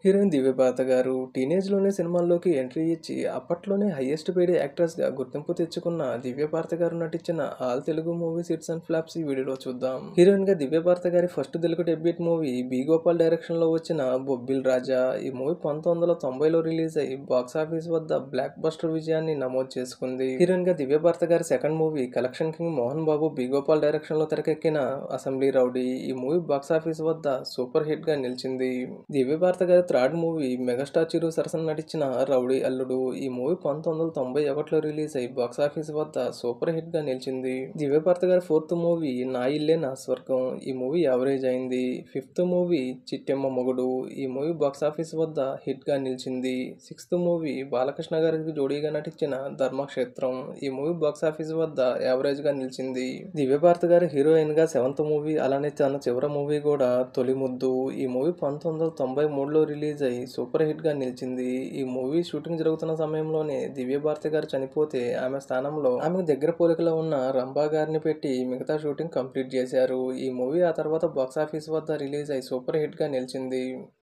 Heroine దివ్యభారత గారు టీనేజ్‌లోనే సినిమాల్లోకి entry ఇచ్చి, అప్పట్లోనే హైయెస్ట్ పెయిడ్ యాక్ట్రెస్‌గా గుర్తింపు తెచ్చుకున్న దివ్యభారత గారు నటించిన all Telugu movies hits and flops ఈ వీడియోలో చూద్దాం. హీరోయిన్‌గా దివ్యభారత గారి first Telugu debut movie B. Gopal డైరెక్షన్‌లో వచ్చిన 'బొబ్బిల్ రాజా'. ఈ మూవీ 1990లో రిలీజ్ అయ్యి బాక్సాఫీస్ వద్ద బ్లాక్ బస్టర్ విజయాన్ని నమోదు చేసుకుంది. హీరోయిన్‌గా దివ్యభారత గారి second movie collection king Mohan Babu B. Gopal డైరెక్షన్‌లో తెరకెక్కిన 'అసెంబ్లీ రౌడీ'. ఈ మూవీ బాక్సాఫీస్ వద్ద సూపర్ హిట్‌గా నిలిచింది. దివ్యభారత గారి థర్డ్ మూవీ మెగాస్టార్ చిరు సరసన నటించిన 'రౌడీ అల్లుడు'. ఈ మూవీ 1991లో రిలీజ్ అయ్యి బాక్సాఫీస్ వద్ద సూపర్ హిట్ గా నిలిచింది. దివ్యభారత గారి ఫోర్త్ మూవీ 'నా ఇల్లే నా స్వర్గం'. ఈ మూవీ యావరేజ్ అయింది. ఫిఫ్త్ మూవీ 'చిట్టెమ్మ మొగుడు'. ఈ మూవీ బాక్సాఫీస్ వద్ద హిట్ గా నిలిచింది. సిక్స్త్ మూవీ బాలకృష్ణ గారికి జోడీగా నటించిన 'ధర్మక్షేత్రం'. ఈ మూవీ బాక్సాఫీస్ వద్ద యావరేజ్ గా నిలిచింది. దివ్యభారత గారి హీరోయిన్ గా సెవెంత్ మూవీ, అలానే తన చివరి మూవీ కూడా 'తొలి ముద్దు'. ఈ మూవీ 1993లో రిలీజ్ అయ్యి సూపర్ హిట్ గా నిలిచింది. ఈ మూవీ షూటింగ్ జరుగుతున్న సమయంలోనే దివ్యభారతి గారు చనిపోతే, ఆమె స్థానంలో ఆమెకు దగ్గర పోలికలో ఉన్న రంభా గారిని పెట్టి మిగతా షూటింగ్ కంప్లీట్ చేశారు. ఈ మూవీ ఆ తర్వాత బాక్సాఫీస్ వద్ద రిలీజ్ అయ్యి సూపర్ హిట్ గా నిలిచింది.